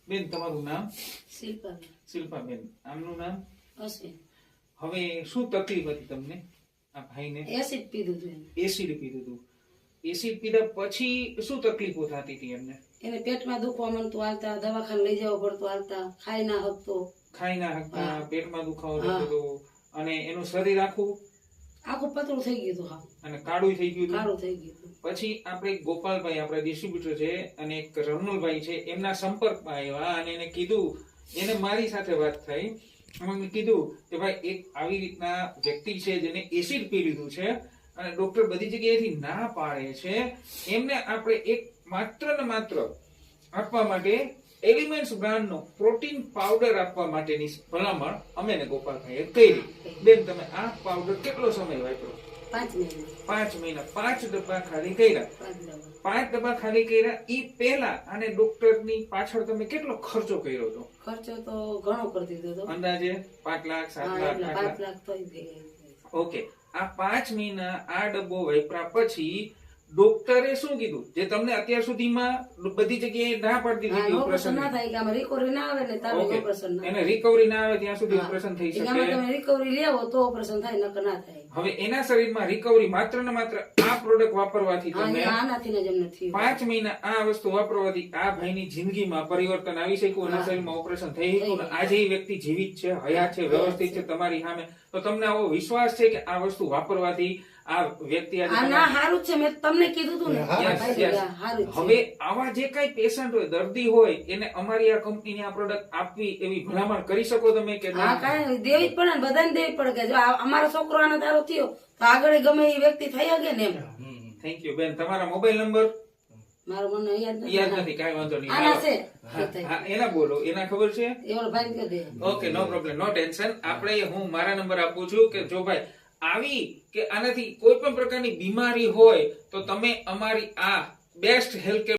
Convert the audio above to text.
બેન તમારું નામ? શિલ્પા. શિલ્પાબેન. આમનું નામ? અશ્વિન. હવે શું તકલીફ હતી તમને આ ભાઈને? એસિડ પીધું હતું એને. એસિડ પીધું હતું. એસિડ પીધા પછી શું તકલીફો થતી હતી એમને? એને પેટમાં દુખવા માંડતું, હાલતા દવાખાને લઈ જવો પડતો, હાલતા ખાઈ ના હકતો, ખાઈ ના શકતા, પેટમાં દુખાવો થતો હતો અને એનું શરીર આખું પતળું થઈ ગયું હતું. અને કાળું થઈ ગયું હતું. કાળું થઈ ગયું હતું. પછી આપણે ગોપાલભાઈ આપણા ડિસ્ટ્રીબ્યુટર છે અને એક રમણભાઈ છે, એમના સંપર્કમાં આવ્યા અને એને કીધું, એને મારી સાથે વાત થઈ, મને કીધું કે ભાઈ એક આવી રીતના વ્યક્તિ છે જેને એસિડ પી લીધું છે અને ડોક્ટર બધી જગ્યાએથી ના પાડે છે, એમને આપણે એક માત્ર ને માત્ર આપવા માટે એલિમેન્ટ્સ બ્રાન્ડનો પ્રોટીન પાવડર આપવા માટેની ભલામણ અમે ને ગોપાલભાઈએ કરી. બેન તમે આ પાવડર કેટલો સમય વાપર્યો? 5 મહિના. 5 ડબ્બા ખાલી કર્યા. 5 ડબ્બા ખાલી કર્યા. ઈ પહેલા અને ડોક્ટરની પાછળ તમે કેટલો ખર્ચો કર્યો હતો? ખર્ચો તો ઘણો કરી દીધો હતો. અંદાજે 5 લાખ 7 લાખ 5 લાખ તો ઓકે. આ 5 મહિના આ ડબ્બો વાપર્યા પછી ડોક્ટરે શું કીધું, જે તમને અત્યાર સુધીમાં બધી જગ્યાએ ના પાડતી હતી ઓપરેશન ના થાય કે આમાં રિકવરી ના આવે ને તારે ઓપરેશન ના, એને રિકવરી ના આવે ત્યાં સુધી ઓપરેશન થઈ શકે. તમે રિકવરી લેવો તો ઓપરેશન થાય, નકર ના થાય. હવે એના શરીરમાં રિકવરી માત્ર ને માત્ર આ પ્રોડક્ટ વાપરવાથી તમને આનાથી જ એમને થયું. 5 મહિના આ વસ્તુ વાપરવાથી આ ભાઈની જિંદગીમાં પરિવર્તન આવી શક્યું અને શરીરમાં ઓપરેશન થઈ શક્યું અને આજે એ વ્યક્તિ જીવિત છે, હયાત છે, વ્યવસ્થિત છે તમારી સામે. તો તમને આવો વિશ્વાસ છે કે આ વસ્તુ વાપરવાથી આ વ્યક્તિ હારું છે? મેં તમને કીધું હતું ને. હવે આવા જે કઈ પેશન્ટ હોય, દર્દી હોય, એને અમારી આ કંપનીની આ પ્રોડક્ટ આપવી એવી ભલામણ કરી શકો તમે કે હા? કાંઈ દેવી જ પડે ને, બધાને દેવી પડે કે જો અમારો છોકરો આનો દારો થયો તો આગળ ગમે એ વ્યક્તિ થઈ શકે ને એમ. થેન્ક યુ બેન. તમારા મોબાઈલ નંબર? મારો મને યાદ નથી. કાંઈ વાંધો નહીં. આના છે. હા, એના બોલો. એના ખબર છે? એવડો ભાઈ કહી દે. ઓકે, નો પ્રોબ્લેમ, નો ટેન્શન. આપણે હું મારા નંબર આપું છું કે જો ભાઈ આવી કે આનાથી કોઈ પણ પ્રકારની બીમારી હોય તો તમે અમારી આ બેસ્ટ હેલ્થ